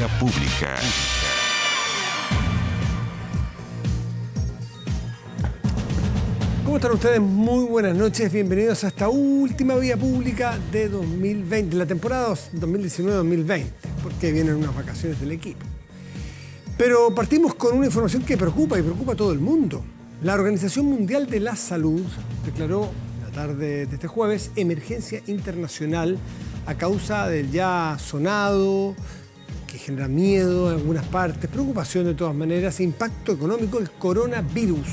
Vía Pública. ¿Cómo están ustedes? Muy buenas noches, bienvenidos a esta última Vía Pública de 2020, la temporada 2019-2020, porque vienen unas vacaciones del equipo. Pero partimos con una información que preocupa y preocupa a todo el mundo. La Organización Mundial de la Salud declaró la tarde de este jueves emergencia internacional a causa del ya sonado, que genera miedo en algunas partes, preocupación de todas maneras, impacto económico del coronavirus.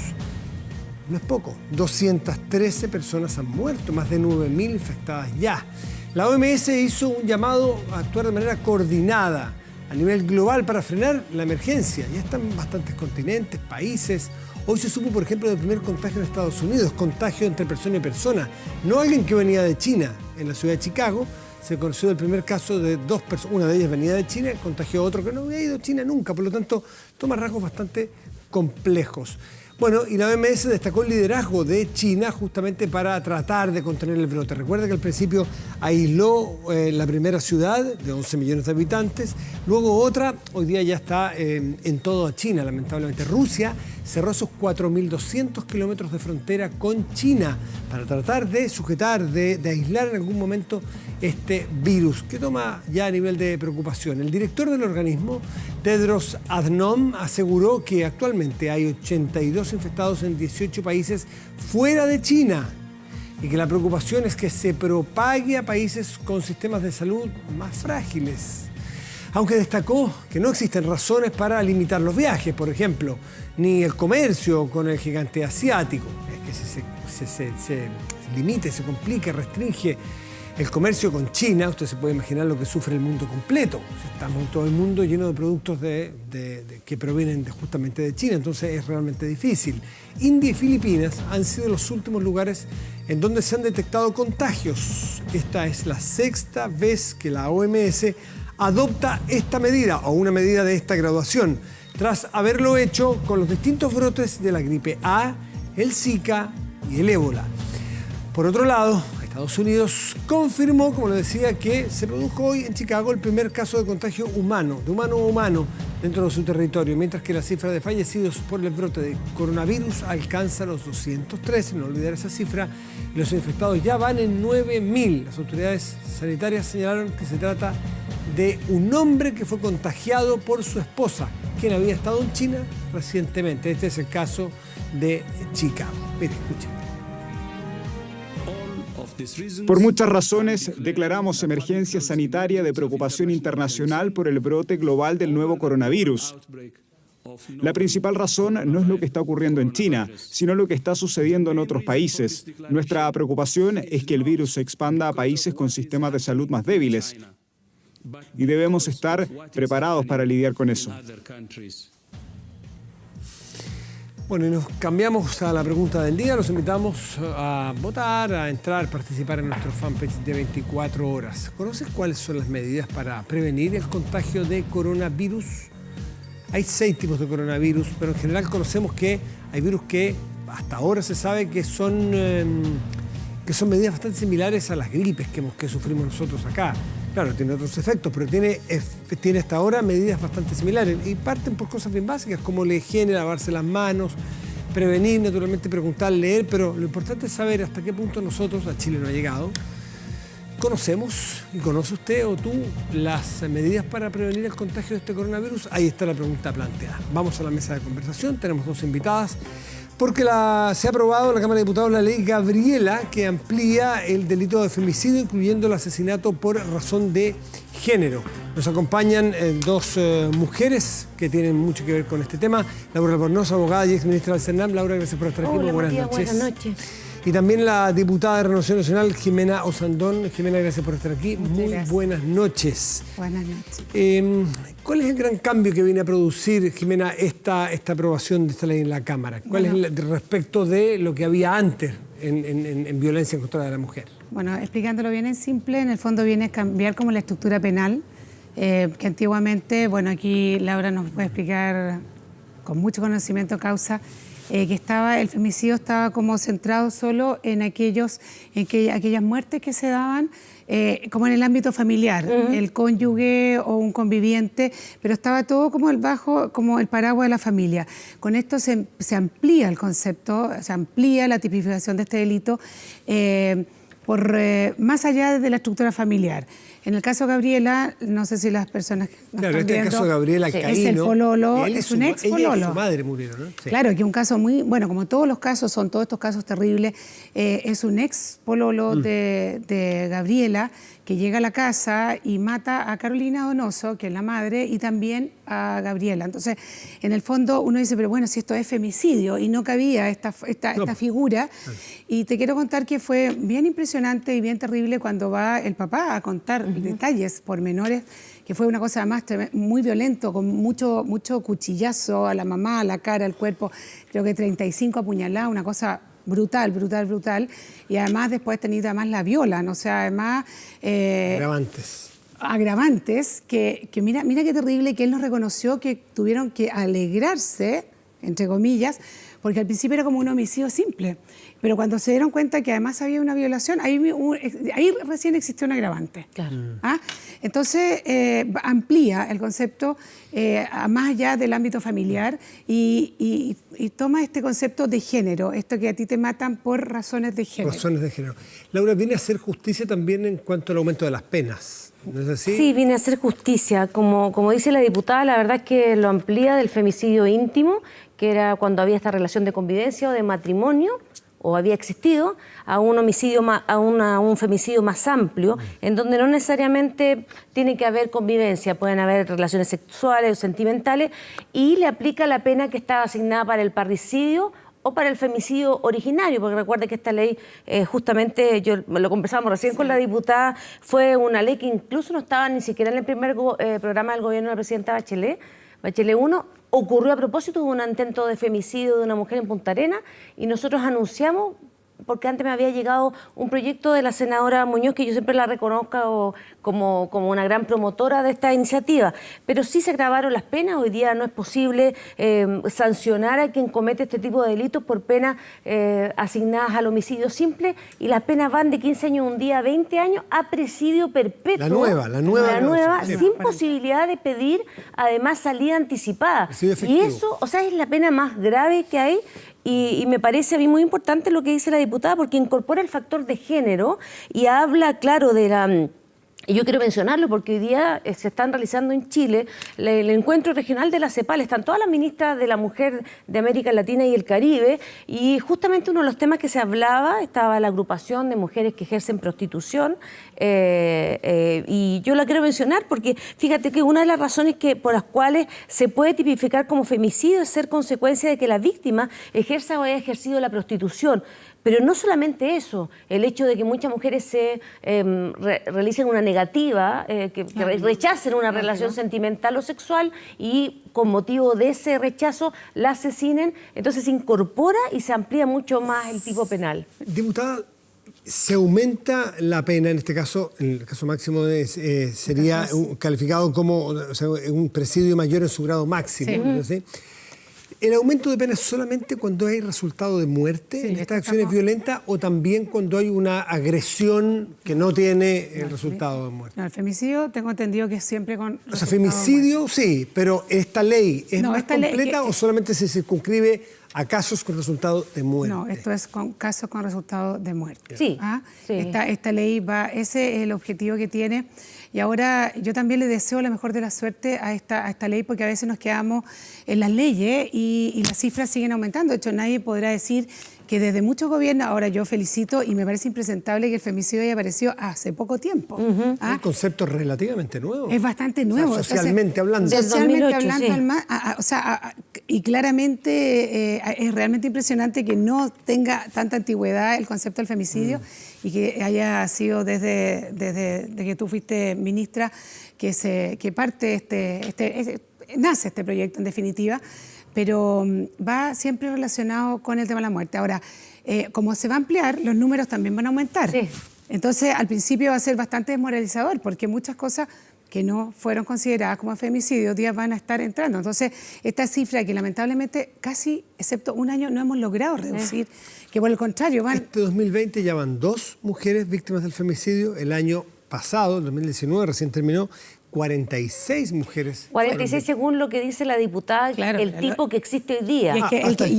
No es poco, 213 personas han muerto, más de 9.000 infectadas ya. La OMS hizo un llamado a actuar de manera coordinada a nivel global para frenar la emergencia. Ya están bastantes continentes, países. Hoy se supo, por ejemplo, del primer contagio en Estados Unidos, contagio entre persona y persona. No alguien que venía de China. En la ciudad de Chicago se conoció el primer caso de dos personas. Una de ellas venía de China, contagió a otro que no había ido a China nunca. Por lo tanto, toma rasgos bastante complejos. Bueno, y la OMS destacó el liderazgo de China justamente para tratar de contener el brote. Recuerda que al principio aisló la primera ciudad de 11 millones de habitantes, luego otra, hoy día ya está en toda China, lamentablemente. Rusia cerró esos 4.200 kilómetros de frontera con China para tratar de sujetar, de aislar en algún momento este virus, que toma ya a nivel de preocupación. El director del organismo, Tedros Adhanom, aseguró que actualmente hay 82 infectados en 18 países fuera de China y que la preocupación es que se propague a países con sistemas de salud más frágiles. Aunque destacó que no existen razones para limitar los viajes, por ejemplo, ni el comercio con el gigante asiático. Es que se limite, se complica, restringe el comercio con China, usted se puede imaginar lo que sufre el mundo completo. Estamos en todo el mundo lleno de productos que provienen justamente de China, entonces es realmente difícil. India y Filipinas han sido los últimos lugares en donde se han detectado contagios. Esta es la sexta vez que la OMS adopta esta medida o una medida de esta graduación, tras haberlo hecho con los distintos brotes de la gripe A, el Zika y el ébola. Por otro lado, Estados Unidos confirmó, como le decía, que se produjo hoy en Chicago el primer caso de contagio humano, de humano a humano, dentro de su territorio, mientras que la cifra de fallecidos por el brote de coronavirus alcanza los 213, no olvidar esa cifra, y los infectados ya van en 9.000. Las autoridades sanitarias señalaron que se trata de un hombre que fue contagiado por su esposa, quien había estado en China recientemente. Este es el caso de Chicago. Mire, escuchen. Por muchas razones, declaramos emergencia sanitaria de preocupación internacional por el brote global del nuevo coronavirus. La principal razón no es lo que está ocurriendo en China, sino lo que está sucediendo en otros países. Nuestra preocupación es que el virus se expanda a países con sistemas de salud más débiles. Y debemos estar preparados para lidiar con eso. Bueno, y nos cambiamos a la pregunta del día. Los invitamos a votar, a entrar, participar en nuestro fanpage de 24 horas. ¿Conoces cuáles son las medidas para prevenir el contagio de coronavirus? Hay 6 tipos de coronavirus, pero en general conocemos que hay virus que hasta ahora se sabe que son medidas bastante similares a las gripes que sufrimos nosotros acá. Claro, tiene otros efectos, pero tiene hasta ahora medidas bastante similares y parten por cosas bien básicas como la higiene, lavarse las manos, prevenir, naturalmente preguntar, leer, pero lo importante es saber hasta qué punto nosotros, a Chile no ha llegado, conocemos y conoce usted o tú las medidas para prevenir el contagio de este coronavirus. Ahí está la pregunta planteada. Vamos a la mesa de conversación, tenemos 2 invitadas. Porque se ha aprobado en la Cámara de Diputados la ley Gabriela, que amplía el delito de femicidio, incluyendo el asesinato por razón de género. Nos acompañan 2 mujeres que tienen mucho que ver con este tema. Laura Albornoz, abogada y exministra del CERNAM. Laura, gracias por estar aquí. Hola, buenas Matías, noches. buenas noches. Y también la diputada de Renovación Nacional, Jimena Osandón. Jimena, gracias por estar aquí. Muchas Muy gracias. buenas noches. Buenas noches. ¿Cuál es el gran cambio que viene a producir, Jimena, esta aprobación de esta ley en la Cámara? ¿Cuál es respecto de lo que había antes en violencia en contra de la mujer? Bueno, explicándolo bien en simple, en el fondo viene a cambiar como la estructura penal, que antiguamente, bueno, aquí Laura nos puede explicar con mucho conocimiento de causa, el femicidio estaba como centrado solo en aquellas muertes que se daban como en el ámbito familiar, el cónyuge o un conviviente, pero estaba todo como como el paraguas de la familia. Con esto se amplía el concepto, se amplía la tipificación de este delito más allá de la estructura familiar. En el caso de Gabriela, no sé si las personas que nos están viendo, el caso de Gabriela Caíno, es el pololo, es un ex pololo. Ella y su madre murieron, ¿no? Sí. Claro, que un caso muy, bueno, como todos los casos, son todos estos casos terribles, es un ex pololo de Gabriela que llega a la casa y mata a Carolina Donoso, que es la madre, y también a Gabriela. Entonces, en el fondo uno dice, pero bueno, si esto es femicidio, y no cabía esta figura. Y te quiero contar que fue bien impresionante y bien terrible cuando va el papá a contar detalles pormenores, que fue una cosa además muy violento, con mucho cuchillazo a la mamá, a la cara, al cuerpo, creo que 35 apuñaladas, una cosa brutal. Y además después la violan, o sea, además... Agravantes, que mira qué terrible que él nos reconoció que tuvieron que alegrarse, entre comillas, porque al principio era como un homicidio simple. Pero cuando se dieron cuenta que además había una violación, ahí recién existió un agravante. Claro. Entonces, amplía el concepto más allá del ámbito familiar y toma este concepto de género, esto que a ti te matan por razones de género. Razones de género. Laura, viene a hacer justicia también en cuanto al aumento de las penas, ¿no es así? Sí, viene a hacer justicia. Como dice la diputada, la verdad es que lo amplía del femicidio íntimo, que era cuando había esta relación de convivencia o de matrimonio, o había existido, a un femicidio más amplio, en donde no necesariamente tiene que haber convivencia, pueden haber relaciones sexuales o sentimentales, y le aplica la pena que estaba asignada para el parricidio o para el femicidio originario, porque recuerde que esta ley, justamente, lo conversábamos recién con la diputada, fue una ley que incluso no estaba ni siquiera en el primer programa del gobierno de la presidenta Bachelet 1, ocurrió a propósito de un intento de femicidio de una mujer en Punta Arenas, y nosotros anunciamos, porque antes me había llegado un proyecto de la senadora Muñoz, que yo siempre la reconozco como una gran promotora de esta iniciativa, pero sí se agravaron las penas. Hoy día no es posible sancionar a quien comete este tipo de delitos por penas asignadas al homicidio simple, y las penas van de 15 años un día a 20 años a presidio perpetuo. La nueva, sin posibilidad de pedir además salida anticipada. Y eso, o sea, es la pena más grave que hay. Y me parece a mí muy importante lo que dice la diputada, porque incorpora el factor de género y habla, claro, y yo quiero mencionarlo porque hoy día se están realizando en Chile el encuentro regional de la CEPAL. Están todas las ministras de la mujer de América Latina y el Caribe, y justamente uno de los temas que se hablaba estaba la agrupación de mujeres que ejercen prostitución, y yo la quiero mencionar porque fíjate que una de las razones por las cuales se puede tipificar como femicidio es ser consecuencia de que la víctima ejerza o haya ejercido la prostitución. Pero no solamente eso, el hecho de que muchas mujeres se realicen una negativa, que rechacen una relación sentimental o sexual, y con motivo de ese rechazo la asesinen, entonces se incorpora y se amplía mucho más el tipo penal. Diputada, se aumenta la pena, en este caso, en el caso máximo sería calificado como un presidio mayor en su grado máximo, ¿no? ¿Sí? ¿El aumento de pena es solamente cuando hay resultado de muerte en estas acciones violentas, o también cuando hay una agresión que no tiene el resultado de muerte? No, el femicidio tengo entendido que es siempre con... O sea, femicidio sí, pero ¿esta ley es más completa o solamente se circunscribe a casos con resultado de muerte? No, esto es con casos con resultado de muerte. Sí. Esta ley ese es el objetivo que tiene. Y ahora yo también le deseo la mejor de la suerte a esta ley, porque a veces nos quedamos en las leyes y las cifras siguen aumentando. De hecho, nadie podrá decir que desde muchos gobiernos, ahora yo felicito y me parece impresentable que el femicidio haya aparecido hace poco tiempo. Un concepto relativamente nuevo. Es bastante nuevo. O sea, socialmente hablando. Socialmente hablando, y claramente es realmente impresionante que no tenga tanta antigüedad el concepto del femicidio y que haya sido desde que tú fuiste ministra que nace este proyecto en definitiva. Pero va siempre relacionado con el tema de la muerte. Ahora, como se va a ampliar, los números también van a aumentar. Sí. Entonces, al principio va a ser bastante desmoralizador, porque muchas cosas que no fueron consideradas como femicidio, hoy día van a estar entrando. Entonces, esta cifra que lamentablemente casi, excepto un año, no hemos logrado reducir, que por el contrario van... Este 2020 ya van 2 mujeres víctimas del femicidio. El año pasado, el 2019, recién terminó, 46 mujeres. 46 según lo que dice la diputada, Claro, el tipo que existe hoy día. Y, es que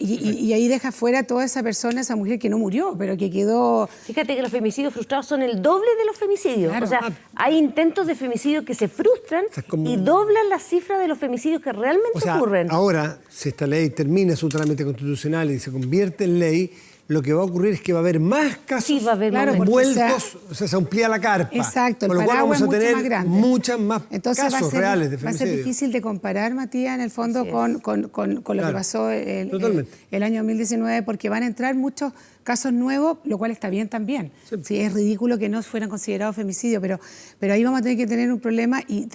y ahí deja fuera toda esa persona, esa mujer que no murió, pero que quedó... Fíjate que los femicidios frustrados son el doble de los femicidios. Claro. O sea, hay intentos de femicidio que se frustran y doblan la cifra de los femicidios que realmente ocurren. Ahora, si esta ley termina su trámite constitucional y se convierte en ley, lo que va a ocurrir es que va a haber más casos Sí, va a haber más envueltos, o sea, se amplía la carpa. Exacto, con lo cual vamos a tener muchas más casos reales de femicidio. Va a ser difícil de comparar, Matías, en el fondo con lo que pasó el año 2019, porque van a entrar muchos casos nuevos, lo cual está bien también. Sí, es ridículo que no fueran considerados femicidios, pero ahí vamos a tener que tener un problema y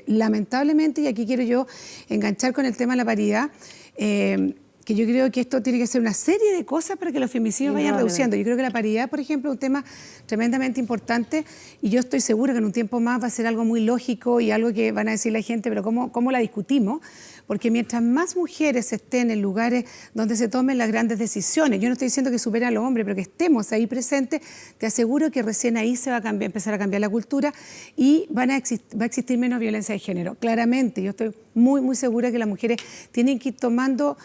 lamentablemente, y aquí quiero yo enganchar con el tema de la paridad, que yo creo que esto tiene que ser una serie de cosas para que los femicidios vayan reduciendo. Yo creo que la paridad, por ejemplo, es un tema tremendamente importante y yo estoy segura que en un tiempo más va a ser algo muy lógico y algo que van a decir la gente, pero ¿cómo la discutimos? Porque mientras más mujeres estén en lugares donde se tomen las grandes decisiones, yo no estoy diciendo que superen a los hombres, pero que estemos ahí presentes, te aseguro que recién ahí se va a empezar a cambiar la cultura y va a existir menos violencia de género. Claramente, yo estoy muy, muy segura que las mujeres tienen que ir tomando...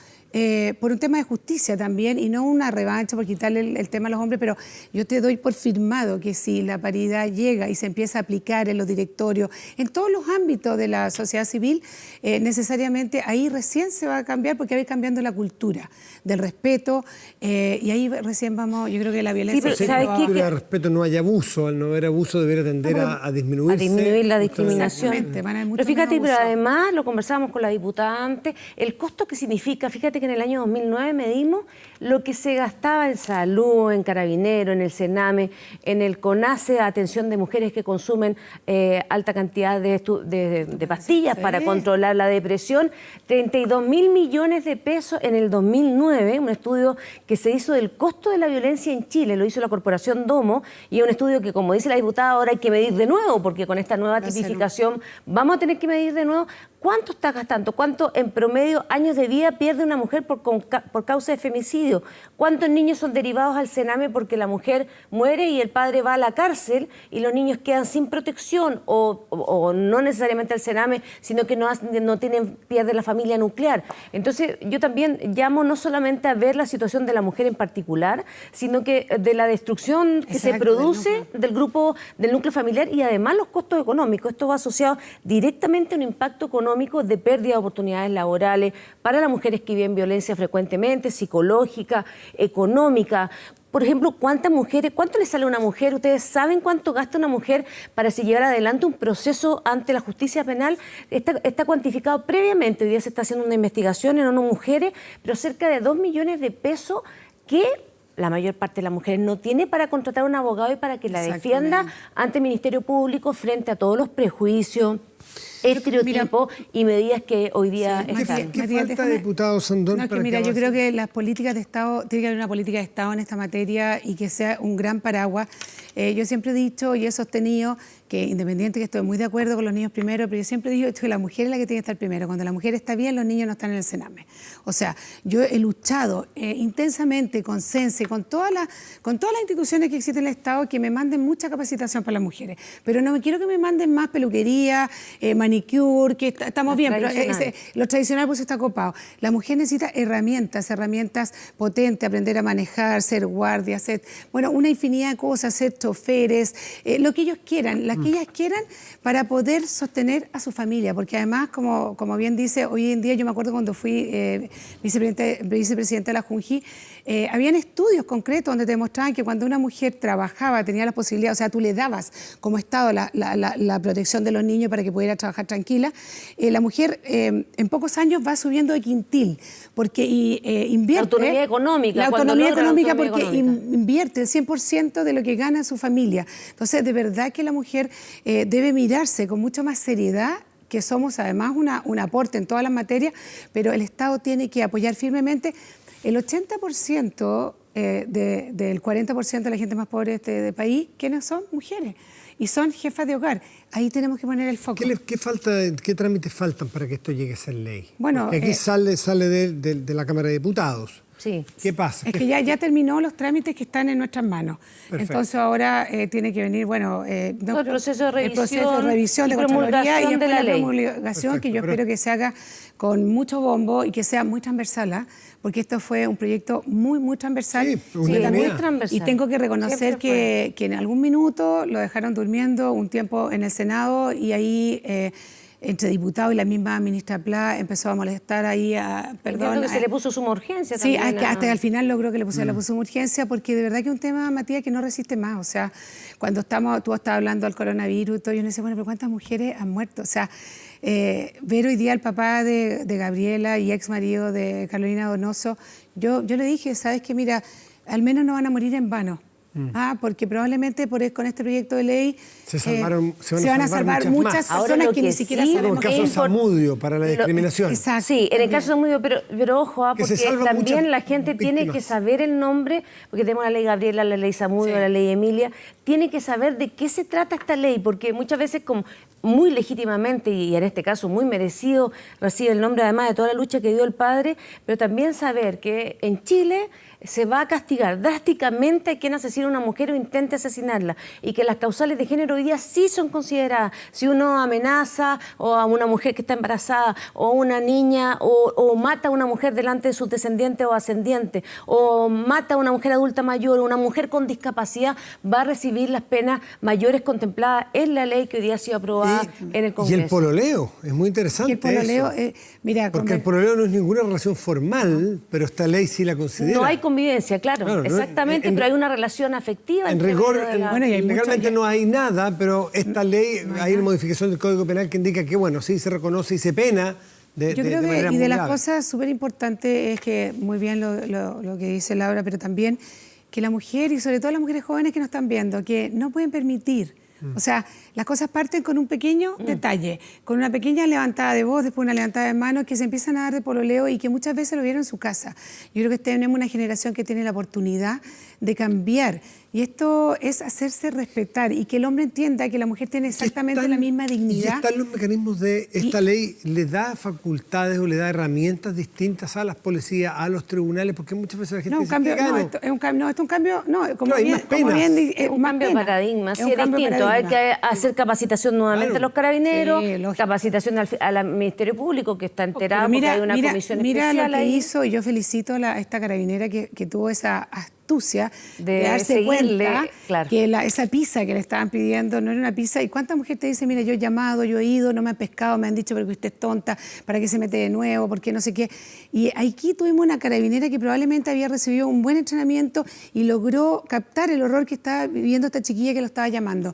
por un tema de justicia también y no una revancha por quitarle el tema a los hombres, pero yo te doy por firmado que si la paridad llega y se empieza a aplicar en los directorios, en todos los ámbitos de la sociedad civil, necesariamente ahí recién se va a cambiar porque va a ir cambiando la cultura del respeto y ahí recién vamos, yo creo que la violencia... Sí, pero ¿sabes qué? Que respeto no haya abuso, al no haber abuso debería tender a disminuirse. A disminuir la discriminación. Pero fíjate, pero además, lo conversábamos con la diputada antes, el costo que significa, fíjate que en el año 2009 medimos lo que se gastaba en salud, en Carabineros, en el Sename, en el CONACE, atención de mujeres que consumen alta cantidad de pastillas para controlar la depresión, 32.000 millones de pesos en el 2009, un estudio que se hizo del costo de la violencia en Chile, lo hizo la Corporación Domo, y es un estudio que, como dice la diputada, ahora hay que medir de nuevo, porque con esta nueva tipificación vamos a tener que medir de nuevo cuánto está gastando, cuánto en promedio años de vida pierde una mujer por causa de femicidio, cuántos niños son derivados al Sename porque la mujer muere y el padre va a la cárcel y los niños quedan sin protección o no necesariamente al Sename, sino que pierden la familia nuclear. Entonces yo también llamo no solamente a ver la situación de la mujer en particular, sino que de la destrucción que se produce del núcleo familiar y además los costos económicos. Esto va asociado directamente a un impacto económico de pérdida de oportunidades laborales para las mujeres que viven violencia frecuentemente, psicológica, económica. Por ejemplo, ¿cuánto le sale a una mujer? ¿Ustedes saben cuánto gasta una mujer para llevar adelante un proceso ante la justicia penal? Está cuantificado previamente. Hoy día se está haciendo una investigación en unas mujeres, pero cerca de 2 millones de pesos que la mayor parte de las mujeres no tiene para contratar a un abogado y para que la defienda ante el Ministerio Público frente a todos los prejuicios, estereotipos y medidas que hoy día están. ¿Qué falta, diputado Sandón? No, yo creo que las políticas de Estado, tiene que haber una política de Estado en esta materia y que sea un gran paraguas. Yo siempre he dicho y he sostenido que, independiente que estoy muy de acuerdo con los niños primero, pero yo siempre he dicho que la mujer es la que tiene que estar primero. Cuando la mujer está bien, los niños no están en el Sename. O sea, yo he luchado intensamente con CENSE, con todas las instituciones que existen en el Estado, que me manden mucha capacitación para las mujeres. Pero no me quiero que me manden más peluquería, manicure, que estamos bien, pero lo tradicional pues está copado. La mujer necesita herramientas potentes, aprender a manejar, ser guardia, una infinidad de cosas, ser choferes, lo que ellos quieran, las que ellas quieran para poder sostener a su familia, porque además, como bien dice, hoy en día yo me acuerdo cuando fui vicepresidenta de la Junji, habían estudios concretos donde te demostraban que cuando una mujer trabajaba, tenía la posibilidad, o sea, tú le dabas como Estado la protección de los niños para que pudiera trabajar tranquila, la mujer en pocos años va subiendo de quintil, porque invierte... La autonomía económica porque invierte el 100% de lo que gana su familia. Entonces, de verdad que la mujer debe mirarse con mucha más seriedad, que somos además un aporte en todas las materias, pero el Estado tiene que apoyar firmemente. El 80% del 40% de la gente más pobre de este país, ¿quiénes son? Mujeres. Y son jefas de hogar. Ahí tenemos que poner el foco. ¿Qué trámites faltan para que esto llegue a ser ley? Bueno, porque aquí sale de la Cámara de Diputados. Sí. ¿Qué pasa? Es que ya terminó los trámites que están en nuestras manos. Perfecto. Entonces ahora tiene que venir, Todo el proceso de revisión de Contraloría y promulgación de después la la ley. promulgación, que yo espero que se haga con mucho bombo y que sea muy transversal, ¿ah? Porque esto fue un proyecto muy transversal. Sí, Sí, muy unanimidad. transversal. Y tengo que reconocer Siempre que en algún minuto lo dejaron durmiendo un tiempo en el Senado y ahí entre diputados y la misma ministra Pla empezó a molestar ahí Creo que se le puso suma urgencia Sí, también. hasta al final logró que le pusiera la suma urgencia, porque de verdad que es un tema, Matías, que no resiste más. O sea, cuando tú estabas hablando del coronavirus y todo, yo me decía, bueno, pero ¿cuántas mujeres han muerto? O sea, ver hoy día al papá de Gabriela y ex marido de Carolina Donoso, yo le dije, ¿sabes qué? Mira, al menos no van a morir en vano. Porque probablemente con este proyecto de ley se van a salvar muchas más. personas que ni siquiera Como sabemos. el caso de Zamudio para la discriminación. Exacto. Sí, en el caso de Zamudio, pero ojo, Que se porque salvan también muchas la gente tiene víctimas. que saber el nombre, porque tenemos la ley Gabriela, la ley Zamudio, la ley Emilia, tiene que saber de qué se trata esta ley, porque muchas veces como muy legítimamente, y en este caso muy merecido, recibe el nombre además de toda la lucha que dio el padre, pero también saber que en Chile se va a castigar drásticamente a quien asesina a una mujer o intente asesinarla, y que las causales de género hoy día sí son consideradas. Si uno amenaza o a una mujer que está embarazada o a una niña o mata a una mujer delante de sus descendientes o ascendientes, o mata a una mujer adulta mayor o una mujer con discapacidad, va a recibir las penas mayores contempladas en la ley que hoy día ha sido aprobada en el Congreso. Y el pololeo, es muy interesante Y el pololeo, eso. mira, Porque el pololeo no es ninguna relación formal, pero esta ley sí la considera. No hay convivencia, claro, exactamente, pero hay una relación afectiva. En entre rigor, medio de la- Bueno, y hay legalmente mucho- no hay nada, pero esta ley, hay una modificación del Código Penal que indica que, bueno, sí se reconoce y se pena de Yo creo que, manera y muy de las grave. cosas súper importantes es que, muy bien lo que dice Laura, pero también que la mujer, y sobre todo las mujeres jóvenes que nos están viendo, que no pueden permitir, o sea, las cosas parten con un pequeño detalle, con una pequeña levantada de voz, después una levantada de manos, que se empiezan a dar de pololeo y que muchas veces lo vieron en su casa. Yo creo que tenemos una generación que tiene la oportunidad de cambiar. Y esto es hacerse respetar y que el hombre entienda que la mujer tiene exactamente la misma dignidad. Y están los mecanismos de esta ley, le da facultades o le da herramientas distintas a las policías, a los tribunales, porque muchas veces la gente No, un dice, cambio, ¿qué no, gano? esto es un cambio, como Claro, hay bien, más penas. Un cambio de paradigma, sí, es cambio de distinto. Hay paradigma. que hacer capacitación nuevamente Claro. a los carabineros, Sí, lógico. capacitación al Ministerio Público, que está enterado Pero porque hay una comisión especial lo que ahí. hizo, y yo felicito a esta carabinera que tuvo esa astucia De de darse seguirle, cuenta claro. que esa pizza que le estaban pidiendo no era una pizza. ¿Y cuánta mujer te dice, mira, yo he llamado, yo he ido, no me han pescado, me han dicho, pero que usted es tonta, ¿para qué se mete de nuevo? ¿Por qué no sé qué? Y aquí tuvimos una carabinera que probablemente había recibido un buen entrenamiento y logró captar el horror que estaba viviendo esta chiquilla que lo estaba llamando.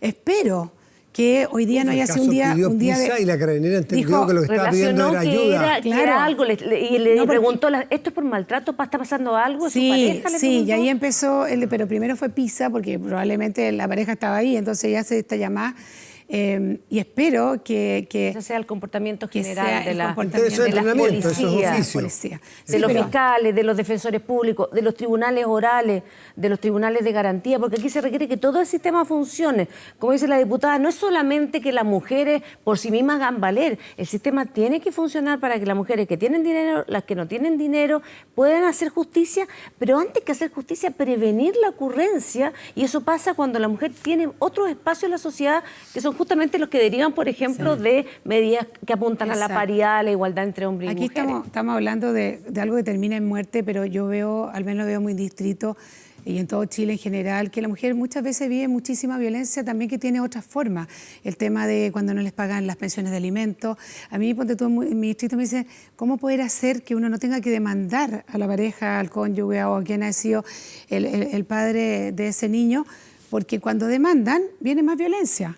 Espero que hoy día no haya sido un día pizza de... y la carabinera entendió Dijo, que lo que estaba pidiendo Relacionó era que ayuda. que Claro. era algo, y le No, porque- preguntó, ¿esto es por maltrato? ¿Está pasando algo? ¿Es su Sí, pareja? Le sí, y preguntó. ahí empezó, pero primero fue pizza, porque probablemente la pareja estaba ahí, entonces ya hace esta llamada, y espero que Ese sea el comportamiento que general sea de el la comportamiento de las entrenamiento, eso es policías, oficio. policía. de Sí, los pero- fiscales, de los defensores públicos, de los tribunales orales, de los tribunales de garantía, porque aquí se requiere que todo el sistema funcione. Como dice la diputada, no es solamente que las mujeres por sí mismas hagan valer, el sistema tiene que funcionar para que las mujeres que tienen dinero, las que no tienen dinero, puedan hacer justicia, pero antes que hacer justicia, prevenir la ocurrencia, y eso pasa cuando la mujer tiene otros espacios en la sociedad que son justamente los que derivan, por ejemplo, de medidas que apuntan a la Exacto. paridad, a la igualdad entre hombres y Aquí mujeres. estamos hablando de algo que termina en muerte, pero yo veo, al menos lo veo muy distrito, y en todo Chile en general, que la mujer muchas veces vive muchísima violencia también que tiene otras formas. El tema de cuando no les pagan las pensiones de alimentos. A mí, ponte tú, en mi distrito me dicen, ¿cómo poder hacer que uno no tenga que demandar a la pareja, al cónyuge o a quien ha sido el padre de ese niño? Porque cuando demandan, viene más violencia.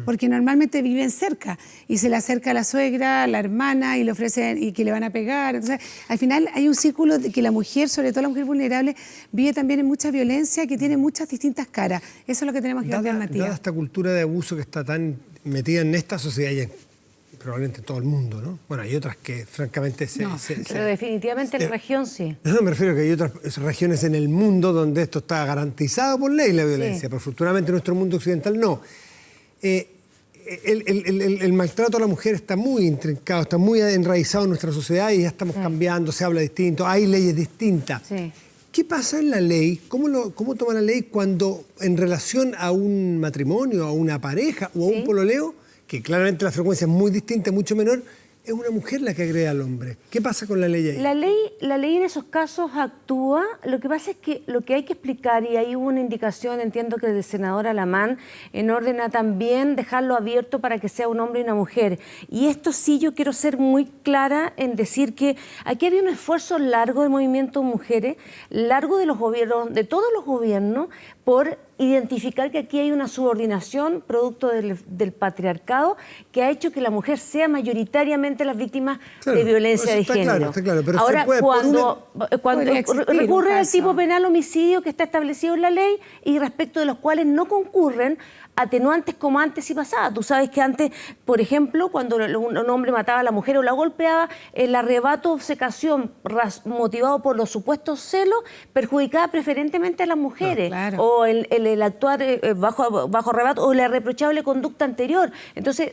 Porque normalmente viven cerca y se le acerca a la suegra, a la hermana y le ofrecen y que le van a pegar. Entonces, al final hay un círculo de que la mujer, sobre todo la mujer vulnerable, vive también en mucha violencia que tiene muchas distintas caras. Eso es lo que tenemos que cambiar, Dada Matías. esta cultura de abuso que está tan metida en esta sociedad y en probablemente todo el mundo, ¿no? Bueno, hay otras que francamente Pero definitivamente en la región sí. No, me refiero a que hay otras regiones en el mundo donde esto está garantizado por ley, la violencia, pero afortunadamente en nuestro mundo occidental no. El maltrato a la mujer está muy intrincado, está muy enraizado en nuestra sociedad y ya estamos cambiando, se habla distinto, hay leyes distintas. Sí. ¿Qué pasa en la ley? ¿Cómo toma la ley cuando en relación a un matrimonio, a una pareja o a un pololeo, que claramente la frecuencia es muy distinta, mucho menor, es una mujer la que agrede al hombre? ¿Qué pasa con la ley ahí? La ley en esos casos actúa. Lo que pasa es que lo que hay que explicar, y ahí hubo una indicación, entiendo que del senador Alamán, en orden a también dejarlo abierto para que sea un hombre y una mujer. Y esto sí yo quiero ser muy clara en decir que aquí había un esfuerzo largo del movimiento mujeres, largo de los gobiernos, de todos los gobiernos, por identificar que aquí hay una subordinación producto del patriarcado que ha hecho que la mujer sea mayoritariamente las víctimas de violencia de género. Está claro, pero ahora, cuando recurre al tipo caso. penal homicidio que está establecido en la ley y respecto de los cuales no concurren atenuantes como antes sí pasaba. Tú sabes que antes, por ejemplo, cuando un hombre mataba a la mujer o la golpeaba, el arrebato o obcecación motivado por los supuestos celos perjudicaba preferentemente a las mujeres. Claro. O el actuar bajo arrebato o la irreprochable conducta anterior. Entonces,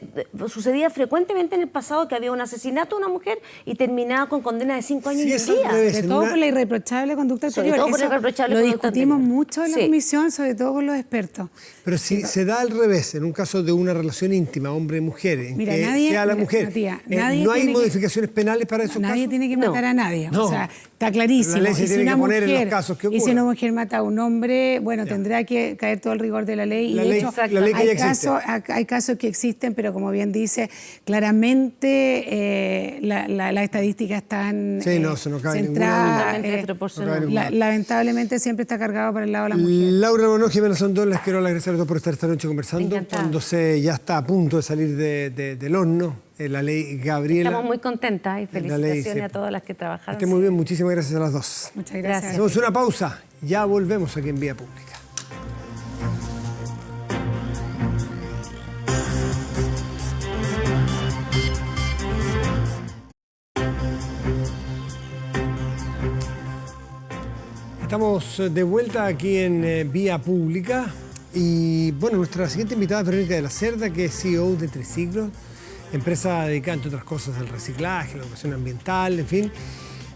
sucedía frecuentemente en el pasado que había un asesinato de una mujer y terminaba con condena de 5 años Sí, y es un al día. revés. Sobre todo por la irreprochable conducta Sobre anterior. todo por la Eso irreprochable lo conducta discutimos anterior. mucho en la Sí. comisión, sobre todo con los expertos. Pero si se da al revés, en un caso de una relación íntima, hombre-mujer, en Mira, que nadie- sea la mira, mujer, Matías, ¿no nadie hay tiene que- modificaciones penales para esos Nadie casos? tiene que No. matar a nadie. No. O sea, está clarísimo. La ley se Y si tiene una que poner en los mujer- casos que Y si ocurran. una mujer mata a un hombre, bueno, tendrá que caer todo el rigor de la ley. La Y de ley- hecho, la ley que ya existe. hay casos que existen, pero como bien dice, claramente las estadísticas están Sí, no, se nos cabe ninguna centradas. duda. Totalmente No cabe desproporcionado. ninguna. Lamentablemente siempre está cargado por el lado de la mujer. Laura Bono, Jimena Sondón, les quiero agradecer a todos por estar esta noche conversando. Encantada. Cuando ya está a punto de salir del horno, la ley Gabriela. Estamos muy contentas y La ley, felicitaciones sí. a todas las que trabajaron. Esté muy bien, muchísimas gracias a las dos. Muchas Gracias. gracias. Hacemos una pausa, ya volvemos aquí en Vía Pública. Estamos de vuelta aquí en Vía Pública y bueno, nuestra siguiente invitada es Verónica de la Cerda, que es CEO de Triciclos, empresa dedicada entre otras cosas al reciclaje, la educación ambiental, en fin,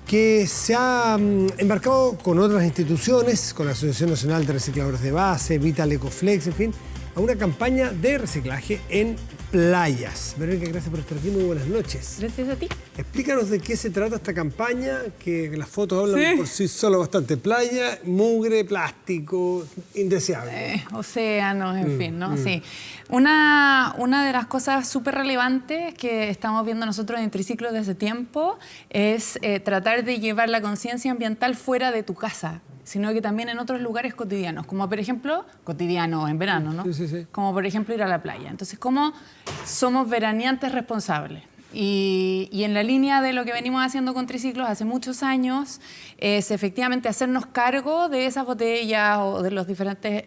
que se ha embarcado con otras instituciones, con la Asociación Nacional de Recicladores de Base, Vital Ecoflex, en fin, a una campaña de reciclaje en playas. Verónica, gracias por estar aquí, muy buenas noches. Gracias a ti. Explícanos de qué se trata esta campaña, que las fotos hablan por sí solo bastante. Playa, mugre, plástico, indeseable. Océanos, en fin, ¿no? Sí. Una de las cosas súper relevantes que estamos viendo nosotros en Triciclos desde hace tiempo es tratar de llevar la conciencia ambiental fuera de tu casa, sino que también en otros lugares cotidianos, como por ejemplo, cotidianos en verano, ¿no? Sí. Como por ejemplo ir a la playa. Entonces, ¿cómo somos veraneantes responsables? Y en la línea de lo que venimos haciendo con Triciclos hace muchos años es efectivamente hacernos cargo de esas botellas o de los diferentes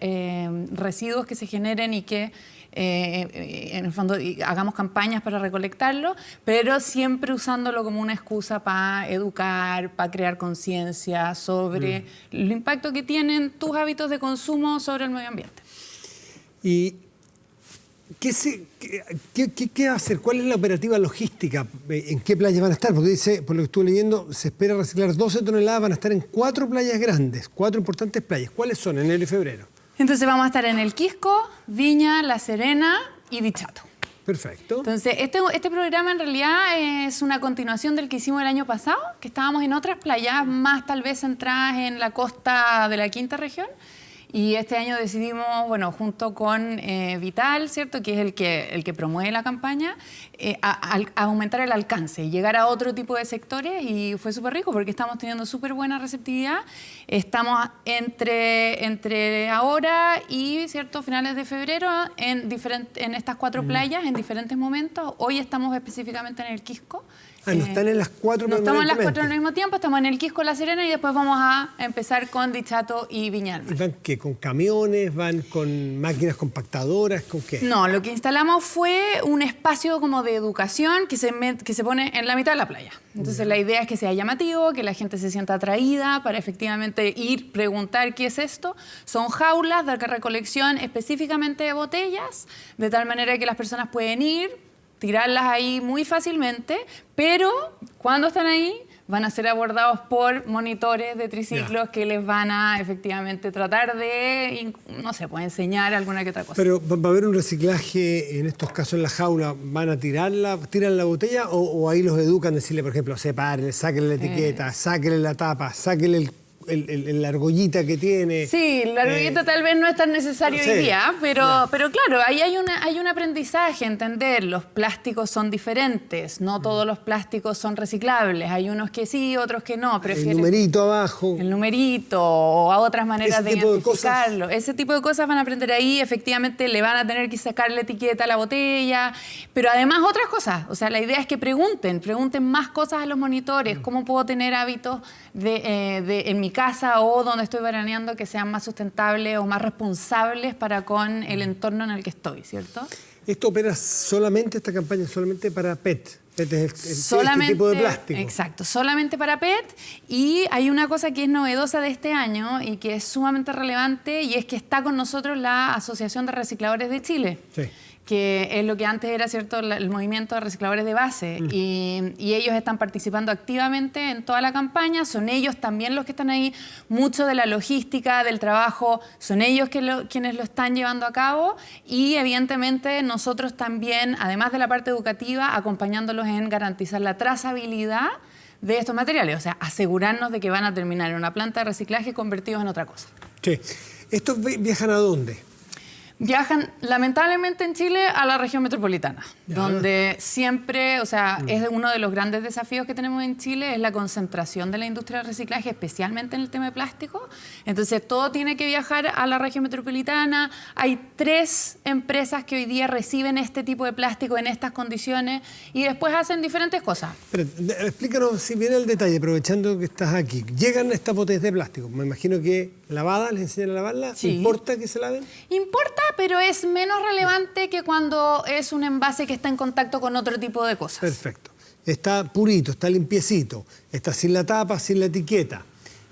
residuos que se generen y que en el fondo hagamos campañas para recolectarlo, pero siempre usándolo como una excusa para educar, para crear conciencia sobre el impacto que tienen tus hábitos de consumo sobre el medio ambiente. ¿Y qué hacer? ¿Cuál es la operativa logística? ¿En qué playas van a estar? Porque dice, por lo que estuve leyendo, se espera reciclar 12 toneladas, van a estar en 4 playas grandes, 4 importantes playas. ¿Cuáles son? Enero y febrero. Entonces vamos a estar en El Quisco, Viña, La Serena y Dichato. Perfecto. Entonces, este programa en realidad es una continuación del que hicimos el año pasado, que estábamos en otras playas más tal vez centradas en la costa de la quinta región. Y este año decidimos, bueno, junto con Vital, ¿cierto?, que es el que promueve la campaña, a aumentar el alcance y llegar a otro tipo de sectores, y fue súper rico porque estamos teniendo súper buena receptividad. Estamos entre ahora y, ¿cierto?, finales de febrero en estas 4 playas en diferentes momentos. Hoy estamos específicamente en El Quisco No están en las 4 No estamos en las 4 al permanentemente. mismo tiempo, estamos en el Quisco, La Serena y después vamos a empezar con Dichato y Viñalma. ¿Y van qué? ¿Con camiones? ¿Van con máquinas compactadoras? ¿Con qué? No, lo que instalamos fue un espacio como de educación que se pone en la mitad de la playa. Entonces la idea es que sea llamativo, que la gente se sienta atraída para efectivamente ir, preguntar qué es esto. Son jaulas de recolección específicamente de botellas, de tal manera que las personas pueden ir, tirarlas ahí muy fácilmente, pero cuando están ahí van a ser abordados por monitores de triciclos que les van a efectivamente tratar de, no sé, pues enseñar alguna que otra cosa. Pero ¿va a haber un reciclaje en estos casos en la jaula? ¿Van a tiran la botella o ahí los educan, decirle, por ejemplo, sepárenle, sáquenle la etiqueta, sáquenle la tapa, sáquenle la argollita que tiene? Sí, la argollita tal vez no es tan necesario no sé. hoy día, pero claro, ahí hay un aprendizaje, entender, los plásticos son diferentes, no todos los plásticos son reciclables, hay unos que sí, otros que no. El numerito abajo. El numerito o a otras maneras de Ese tipo de identificarlo. Ese tipo de cosas van a aprender ahí, efectivamente le van a tener que sacar la etiqueta a la botella, pero además otras cosas. O sea, la idea es que pregunten más cosas a los monitores, cómo puedo tener hábitos en mi casa o donde estoy veraneando que sean más sustentables o más responsables para con el entorno en el que estoy, ¿cierto? ¿Esto opera solamente, esta campaña, solamente para PET? PET es Solamente, este tipo de plástico. Exacto, solamente para PET. Y hay una cosa que es novedosa de este año y que es sumamente relevante y es que está con nosotros la Asociación de Recicladores de Chile. Sí. Que es lo que antes era, ¿cierto?, el movimiento de recicladores de base. Y ellos están participando activamente en toda la campaña. Son ellos también los que están ahí. Mucho de la logística, del trabajo, son ellos quienes lo están llevando a cabo. Y evidentemente nosotros también, además de la parte educativa, acompañándolos en garantizar la trazabilidad de estos materiales. O sea, asegurarnos de que van a terminar en una planta de reciclaje convertidos en otra cosa. Sí. ¿Estos viajan a dónde? Viajan, lamentablemente, en Chile a la región metropolitana, donde siempre, o sea, es uno de los grandes desafíos que tenemos en Chile, es la concentración de la industria del reciclaje, especialmente en el tema de plástico. Entonces, todo tiene que viajar a la región metropolitana. Hay 3 empresas que hoy día reciben este tipo de plástico en estas condiciones y después hacen diferentes cosas. Pero, explícanos si viene el detalle, aprovechando que estás aquí. Llegan estas botellas de plástico, me imagino que lavadas, les enseñan a lavarlas. Sí. ¿Importa que se laven? Importa, pero es menos relevante que cuando es un envase que está en contacto con otro tipo de cosas. Perfecto. Está purito, está limpiecito, está sin la tapa, sin la etiqueta.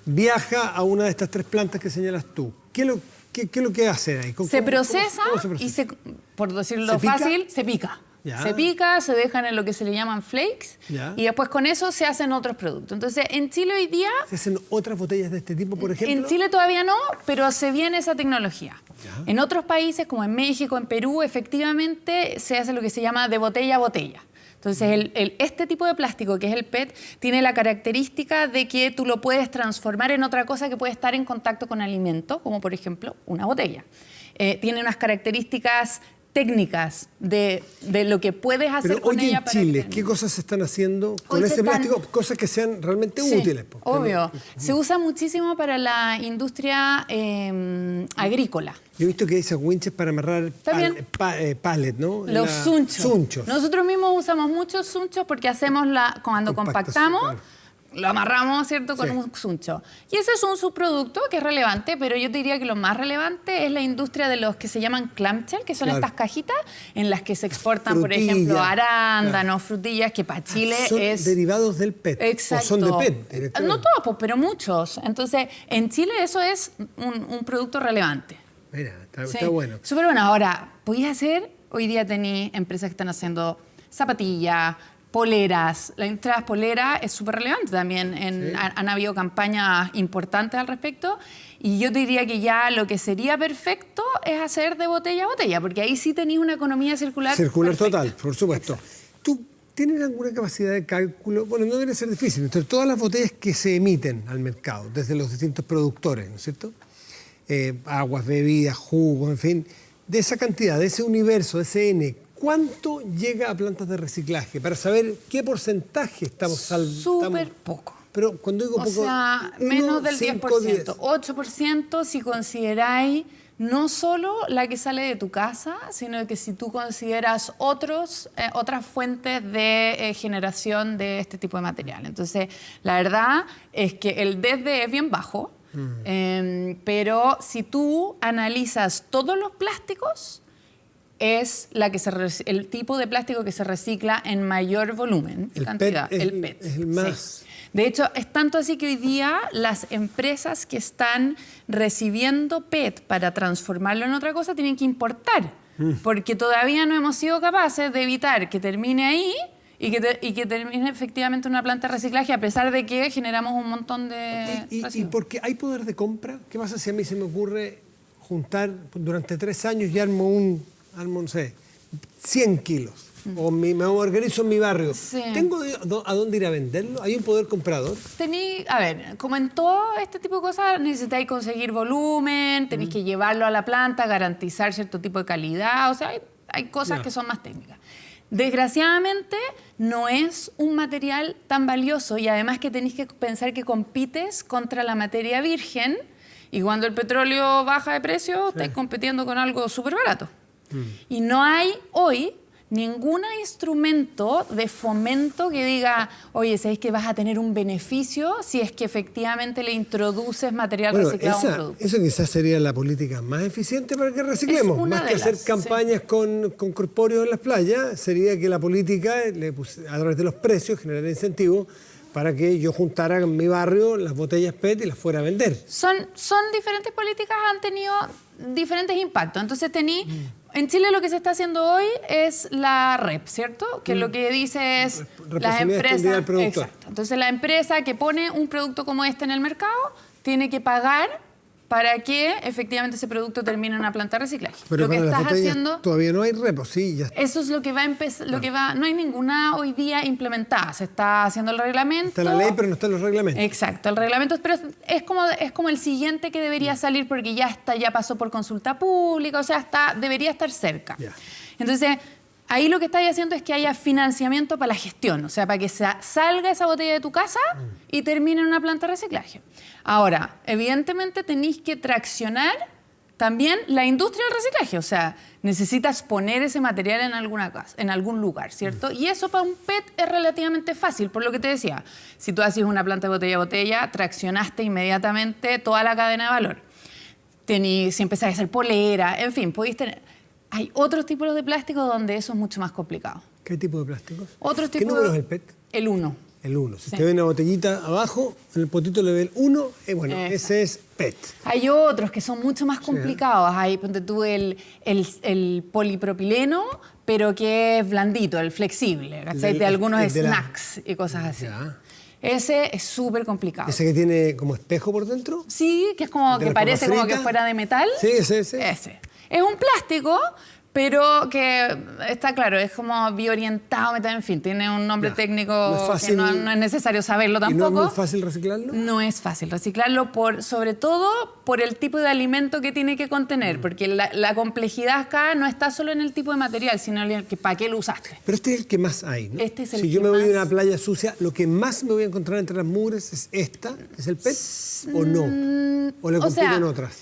Viaja a una de estas 3 plantas que señalas tú. ¿Qué es lo que hace ahí? Se procesa ¿Cómo se procesa? y, por decirlo ¿Se pica? fácil, se pica. Ya. Se pica, se dejan en lo que se le llaman flakes Ya. y después con eso se hacen otros productos. Entonces, en Chile hoy día, ¿Se hacen otras botellas de este tipo, por ejemplo? en Chile todavía no, pero se viene esa tecnología. Ya. En otros países, como en México, en Perú, efectivamente se hace lo que se llama de botella a botella. Entonces, este tipo de plástico, que es el PET, tiene la característica de que tú lo puedes transformar en otra cosa que puede estar en contacto con alimento, como por ejemplo una botella. Tiene unas características técnicas de lo que puedes hacer Pero con hoy ella en para Chile, que ¿qué cosas se están haciendo con Hoy se ese están- plástico? Cosas que sean realmente Sí, útiles. porque obvio. no- Se usa muchísimo para la industria agrícola. Yo he visto que hay esas winches para amarrar También. pallet, ¿no? Los sunchos. Sunchos. Nosotros mismos usamos muchos sunchos porque hacemos cuando Compactación, compactamos, claro. lo amarramos, ¿cierto?, con Sí. un suncho. Y ese es un subproducto que es relevante, pero yo te diría que lo más relevante es la industria de los que se llaman clamshell, que son Claro. estas cajitas en las que se exportan, por Frutilla, ejemplo, arándanos, frutillas, que para Chile Son es... derivados del PET. Exacto. O son de PET directamente. No todos, pues, pero muchos. Entonces, en Chile eso es un producto relevante. Mira, está Sí, bueno. súper bueno. Ahora, podías hacer, hoy día tenéis empresas que están haciendo zapatillas, poleras. La industria de las poleras es súper relevante también. Han habido campañas importantes al respecto. Y yo te diría que ya lo que sería perfecto es hacer de botella a botella, porque ahí sí tenéis una economía circular. Circular perfecta. total, por supuesto. ¿Tú tienes alguna capacidad de cálculo? Bueno, no debe ser difícil. Entre todas las botellas que se emiten al mercado, desde los distintos productores, ¿no es cierto? Aguas, bebidas, jugos, en fin. De esa cantidad, de ese universo, de ese N, ¿cuánto llega a plantas de reciclaje? Para saber qué porcentaje estamos Súper poco. Pero cuando digo O poco... sea, 1, menos del 5, 10%. 8% si consideráis no solo la que sale de tu casa, sino que si tú consideras otras fuentes de generación de este tipo de material. Entonces, la verdad es que el desde es bien bajo, pero si tú analizas todos los plásticos, es el tipo de plástico que se recicla en mayor volumen, cantidad, el PET. Es el más... Sí. De hecho, es tanto así que hoy día las empresas que están recibiendo PET para transformarlo en otra cosa tienen que importar, porque todavía no hemos sido capaces de evitar que termine ahí y que termine efectivamente en una planta de reciclaje, a pesar de que generamos un montón de ¿Y residuos. porque hay poder de compra? ¿Qué pasa si a mí se me ocurre juntar durante 3 años y armo, no sé, 100 kilos? O me organizo en mi barrio. Sí. ¿Tengo a dónde ir a venderlo? ¿Hay un poder comprador? A ver, como en todo este tipo de cosas, necesitáis conseguir volumen, tenéis que llevarlo a la planta, garantizar cierto tipo de calidad. O sea, hay cosas que son más técnicas. Desgraciadamente, no es un material tan valioso y además que tenéis que pensar que compites contra la materia virgen y cuando el petróleo baja de precio, estáis compitiendo con algo súper barato. Y no hay hoy ningún instrumento de fomento que diga, oye, ¿sabéis que vas a tener un beneficio si es que efectivamente le introduces material reciclado a un producto? Eso quizás sería la política más eficiente para que reciclemos. Más que hacer campañas con corpóreos en las playas, sería que la política, a través de los precios, generara incentivos para que yo juntara en mi barrio las botellas PET y las fuera a vender. Son diferentes políticas, han tenido diferentes impactos. Entonces en Chile lo que se está haciendo hoy es la REP, ¿cierto? Que lo que dice es las empresas... Exacto. Entonces la empresa que pone un producto como este en el mercado tiene que pagar para que efectivamente ese producto termine en una planta de reciclaje. Pero lo que para estás las botellas haciendo... todavía no hay REP, sí, ya está. Eso es lo que va a empezar, no hay ninguna hoy día implementada. Se está haciendo el reglamento. Está la ley, pero no están los reglamentos. Exacto, el reglamento, pero es como el siguiente que debería salir porque ya pasó por consulta pública, o sea, debería estar cerca. Ya. Entonces, ahí lo que estáis haciendo es que haya financiamiento para la gestión, o sea, para que salga esa botella de tu casa y termine en una planta de reciclaje. Ahora, evidentemente tenéis que traccionar también la industria del reciclaje, o sea, necesitas poner ese material en algún lugar, ¿cierto? Y eso para un PET es relativamente fácil, por lo que te decía. Si tú haces una planta de botella a botella, traccionaste inmediatamente toda la cadena de valor. Si empezás a hacer polera, en fin, podéis tener... Hay otros tipos de plástico donde eso es mucho más complicado. ¿Qué tipo de plásticos? ¿Qué número es el PET? El 1. El 1. Si Sí. te ve una botellita abajo, en el potito le ve el 1, ese es PET. Hay otros que son mucho más complicados. Hay, ponte tú, el polipropileno, pero que es blandito, el flexible, ¿cachai? De algunos snacks y cosas así. Ya. Ese es súper complicado. ¿Ese que tiene como espejo por dentro? Sí, que es como ¿De que la parece papa como que frita? fuera de metal. Sí, ese. Ese. Es un plástico, pero que está claro, es como bioorientado, en fin, tiene un nombre técnico No es fácil, que no es necesario saberlo tampoco. ¿Y no es muy fácil reciclarlo? No es fácil reciclarlo, sobre todo por el tipo de alimento que tiene que contener, porque la complejidad acá no está solo en el tipo de material, sino en el que para qué lo usaste. Pero este es el que más hay, ¿no? Este es el si yo que me voy más- a una playa sucia, lo que más me voy a encontrar entre las mugres es esta, ¿es el PET o no? ¿O le o sea, compiten otras?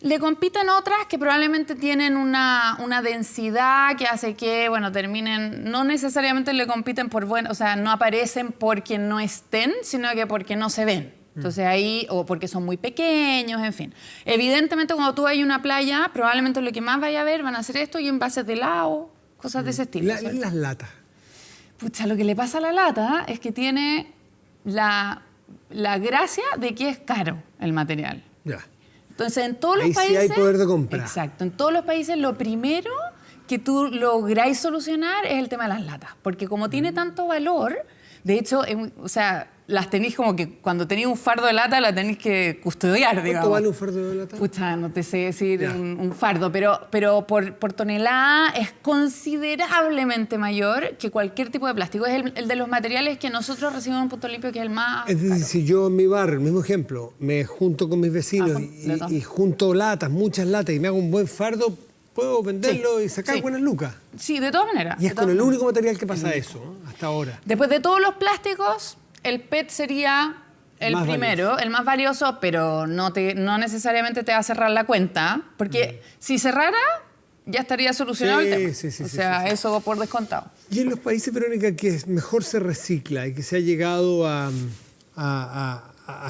Le compiten otras que probablemente tienen una densidad que hace que, bueno, terminen, no necesariamente le compiten o sea, no aparecen porque no estén, sino que porque no se ven. Entonces ahí, o porque son muy pequeños, en fin. Evidentemente, cuando tú hay una playa, probablemente lo que más vaya a ver van a ser esto y envases de helado, cosas de ese estilo. Y las latas. Pucha, lo que le pasa a la lata es que tiene la gracia de que es caro el material. Ya. Entonces, en todos Ahí los sí hay países... poder de compra. Exacto. En todos los países, lo primero que tú lográis solucionar es el tema de las latas. Porque como tiene tanto valor, de hecho, o sea, las tenéis como que cuando tenéis un fardo de lata, la tenéis que custodiar, digamos. ¿Cuánto vale un fardo de lata? Pucha, no te sé decir Ya. un fardo, pero por tonelada es considerablemente mayor que cualquier tipo de plástico. Es el de los materiales que nosotros recibimos en Punto Limpio, que es el más Es decir, caro. si yo en mi barrio, el mismo ejemplo, me junto con mis vecinos completo. y junto latas, muchas latas, y me hago un buen fardo, puedo venderlo Sí, y sacar sí. buenas lucas. Sí, de todas maneras. Y de es todas con el maneras. único material que pasa eso, ¿no? Hasta ahora. Después de todos los plásticos, el PET sería el Más primero, valioso. el más valioso, pero no necesariamente te va a cerrar la cuenta, porque si cerrara, ya estaría solucionado el tema. Sí, O sea, eso por descontado. Y en los países, Verónica, que mejor se recicla y que se ha llegado a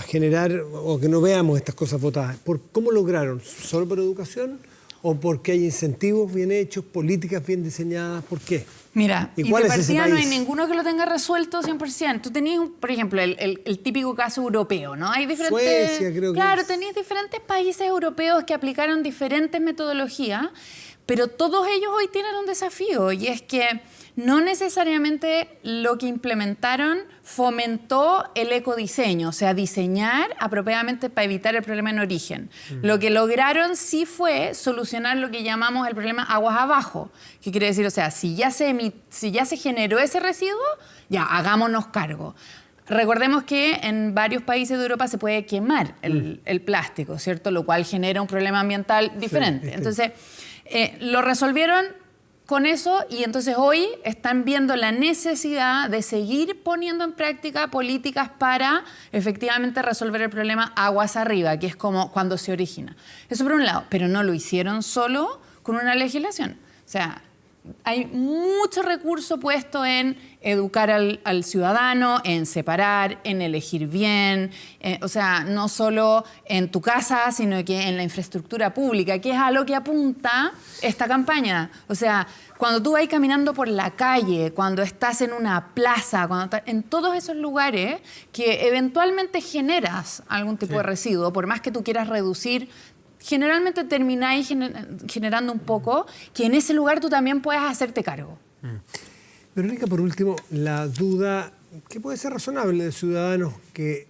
generar, o que no veamos estas cosas votadas, ¿cómo lograron? ¿Solo por educación? ¿O porque hay incentivos bien hechos, políticas bien diseñadas? ¿Por qué? Mira, ¿Y y cuál de es ese partida no hay país? ninguno que lo tenga resuelto 100%. Tú tenías, por ejemplo, el típico caso europeo, ¿no? Hay diferentes... Suecia, creo que Claro, es. tenías diferentes países europeos que aplicaron diferentes metodologías, pero todos ellos hoy tienen un desafío, y es que no necesariamente lo que implementaron fomentó el ecodiseño, o sea, diseñar apropiadamente para evitar el problema en origen. Lo que lograron sí fue solucionar lo que llamamos el problema aguas abajo, que quiere decir, o sea, si ya se generó ese residuo, ya, hagámonos cargo. Recordemos que en varios países de Europa se puede quemar el plástico, ¿cierto? Lo cual genera un problema ambiental diferente. Sí. Entonces, lo resolvieron con eso, y entonces hoy están viendo la necesidad de seguir poniendo en práctica políticas para efectivamente resolver el problema aguas arriba, que es como cuando se origina. Eso por un lado, pero no lo hicieron solo con una legislación. O sea, hay mucho recurso puesto en educar al ciudadano, en separar, en elegir bien, o sea, no solo en tu casa, sino que en la infraestructura pública, que es a lo que apunta esta campaña. O sea, cuando tú vas caminando por la calle, cuando estás en una plaza, en todos esos lugares que eventualmente generas algún tipo de residuo, por más que tú quieras reducir, generalmente termináis generando un poco, que en ese lugar tú también puedas hacerte cargo. Verónica, por último, la duda que puede ser razonable de ciudadanos que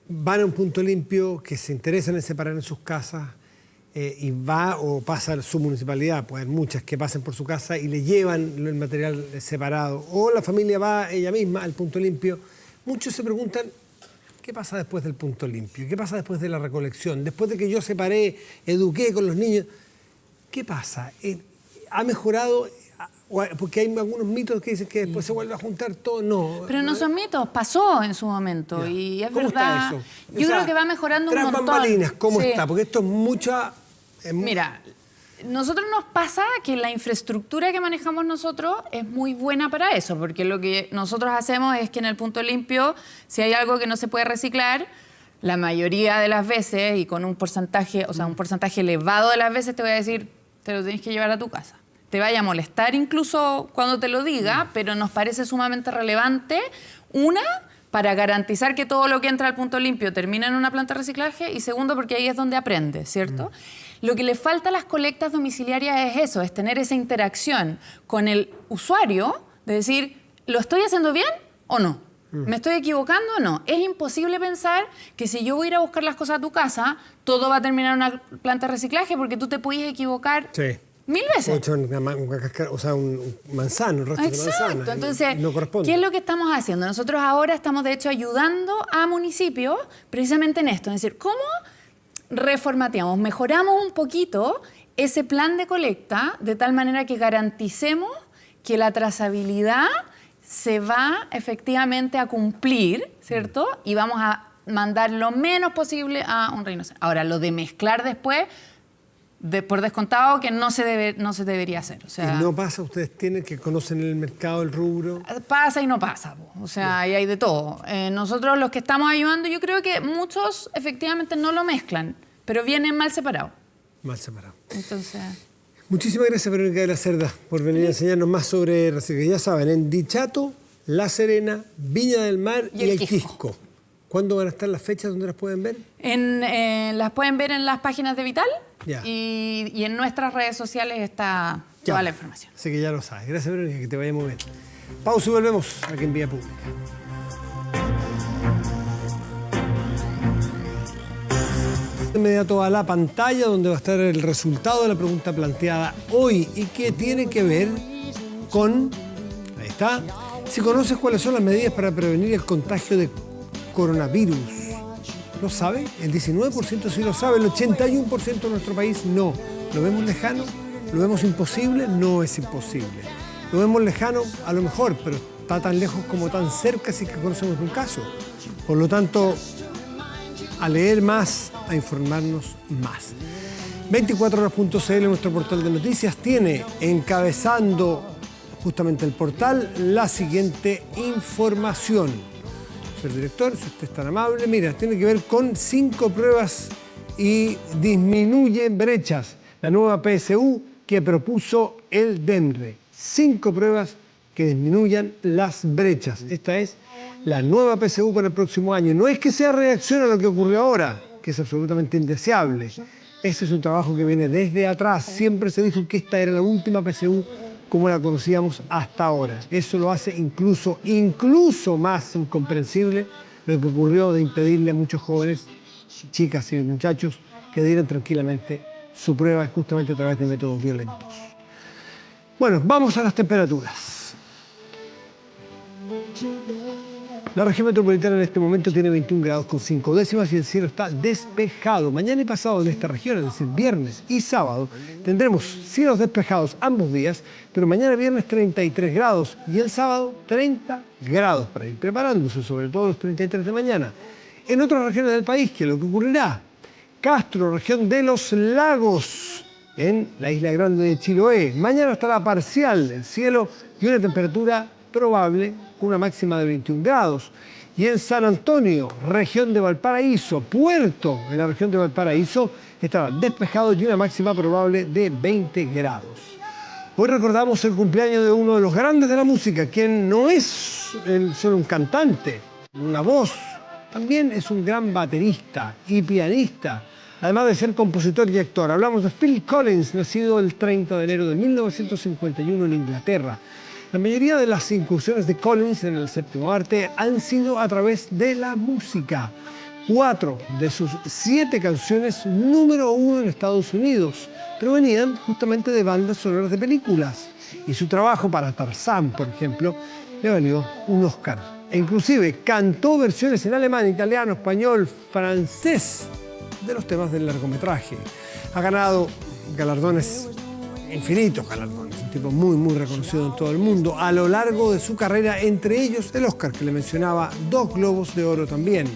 van a un punto limpio, que se interesan en separar en sus casas, y va o pasa a su municipalidad, pues hay muchas que pasen por su casa y le llevan el material separado, o la familia va ella misma al punto limpio. Muchos se preguntan, ¿qué pasa después del punto limpio? ¿Qué pasa después de la recolección? Después de que yo separé, eduqué con los niños, ¿qué pasa? ¿Ha mejorado? Porque hay algunos mitos que dicen que después se vuelve a juntar todo. No. Pero no son mitos, pasó en su momento. Ya. Y es ¿Cómo verdad. está eso? Yo O sea, creo que va mejorando un tras montón. bambalinas, ¿cómo Sí. está? Porque esto es mucha... Mira, nosotros nos pasa que la infraestructura que manejamos nosotros es muy buena para eso, porque lo que nosotros hacemos es que en el punto limpio, si hay algo que no se puede reciclar, la mayoría de las veces, y con un porcentaje, o sea, un porcentaje elevado de las veces, te voy a decir, te lo tienes que llevar a tu casa. Te vaya a molestar incluso cuando te lo diga, pero nos parece sumamente relevante, para garantizar que todo lo que entra al punto limpio termina en una planta de reciclaje, y segundo, porque ahí es donde aprendes, ¿cierto? Lo que le falta a las colectas domiciliarias es eso, es tener esa interacción con el usuario, de decir, ¿lo estoy haciendo bien o no? ¿Me estoy equivocando o no? Es imposible pensar que si yo voy a ir a buscar las cosas a tu casa, todo va a terminar en una planta de reciclaje, porque tú te puedes equivocar Sí. 1000 veces. O sea, un manzano, un rastro de Exacto. manzana. Entonces, no corresponde. ¿qué es lo que estamos haciendo? Nosotros ahora estamos, de hecho, ayudando a municipios precisamente en esto. Es decir, ¿cómo reformateamos, mejoramos un poquito ese plan de colecta de tal manera que garanticemos que la trazabilidad se va efectivamente a cumplir, ¿cierto? Y vamos a mandar lo menos posible a un rinoceronte. Ahora, lo de mezclar después, por descontado que no se debería hacer. O sea, Y no pasa, ustedes conocen el mercado, el rubro. pasa y no pasa, po. O sea, ahí hay de todo. Nosotros los que estamos ayudando, yo creo que muchos efectivamente no lo mezclan, pero vienen mal separados. Mal separado. Entonces, Muchísimas gracias, Verónica de la Cerda, por venir a enseñarnos más sobre reciclaje. Ya saben, en Dichato, La Serena, Viña del Mar y El Quisco. ¿Cuándo van a estar las fechas donde las pueden ver? las pueden ver en las páginas de Vital, Ya. y en nuestras redes sociales está toda la información. Así que ya lo sabes. Gracias, Verónica, que te vaya muy bien. Pausa y volvemos aquí en Vía Pública. De inmediato a la pantalla donde va a estar el resultado de la pregunta planteada hoy y que tiene que ver con, ahí está, si conoces cuáles son las medidas para prevenir el contagio de coronavirus. ¿Lo sabe? El 19% sí lo sabe, el 81% de nuestro país no. ¿Lo vemos lejano? ¿Lo vemos imposible? No es imposible. Lo vemos lejano a lo mejor, pero está tan lejos como tan cerca si que conocemos un caso. Por lo tanto, a leer más, a informarnos más. 24horas.cl, nuestro portal de noticias, tiene encabezando justamente el portal la siguiente información. Señor director, si usted es tan amable, mira, tiene que ver con 5 pruebas y disminuye brechas. La nueva PSU que propuso el DEMRE. 5 pruebas que disminuyan las brechas. Esta es la nueva PSU para el próximo año. No es que sea reacción a lo que ocurrió ahora, que es absolutamente indeseable. Este es un trabajo que viene desde atrás. Siempre se dijo que esta era la última PSU como la conocíamos hasta ahora. Eso lo hace incluso más incomprensible lo que ocurrió de impedirle a muchos jóvenes, chicas y muchachos, que dieran tranquilamente su prueba justamente a través de métodos violentos. Bueno, vamos a las temperaturas. La región metropolitana en este momento tiene 21 grados con 5 décimas y el cielo está despejado. Mañana y pasado en esta región, es decir, viernes y sábado, tendremos cielos despejados ambos días, pero mañana viernes 33 grados y el sábado 30 grados para ir preparándose, sobre todo los 33 de mañana. En otras regiones del país, ¿qué es lo que ocurrirá? Castro, región de los lagos, en la isla grande de Chiloé. Mañana estará parcial el cielo y una temperatura probable con una máxima de 21 grados. Y en San Antonio, región de Valparaíso, Puerto, en la región de Valparaíso, estará despejado y una máxima probable de 20 grados. Hoy recordamos el cumpleaños de uno de los grandes de la música, quien no es solo un cantante, una voz, también es un gran baterista y pianista, además de ser compositor y actor. Hablamos de Phil Collins, nacido el 30 de enero de 1951 en Inglaterra. La mayoría de las incursiones de Collins en el séptimo arte han sido a través de la música. 4 de sus 7 canciones número 1 en Estados Unidos provenían justamente de bandas sonoras de películas. Y su trabajo para Tarzán, por ejemplo, le valió un Oscar. E inclusive cantó versiones en alemán, italiano, español, francés de los temas del largometraje. Ha ganado galardones, infinitos galardones, un tipo muy reconocido en todo el mundo a lo largo de su carrera, entre ellos el Oscar que le mencionaba, 2 Globos de Oro también.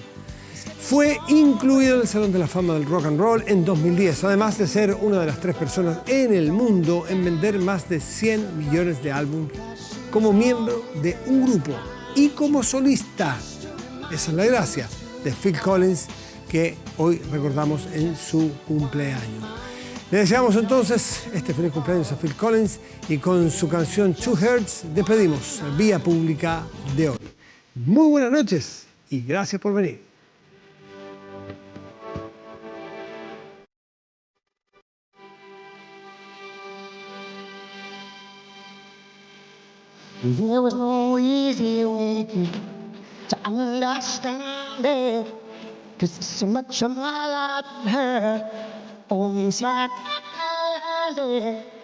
Fue incluido en el Salón de la Fama del Rock and Roll en 2010, además de ser una de las 3 personas en el mundo en vender más de 100 millones de álbumes como miembro de un grupo y como solista. Esa es la gracia de Phil Collins, que hoy recordamos en su cumpleaños. Le deseamos entonces este feliz cumpleaños a Phil Collins y con su canción Two Hearts despedimos Vía Pública de hoy. Muy buenas noches y gracias por venir. There was no easy way to understand it, 'cause so much of my life hurt, always like I had it.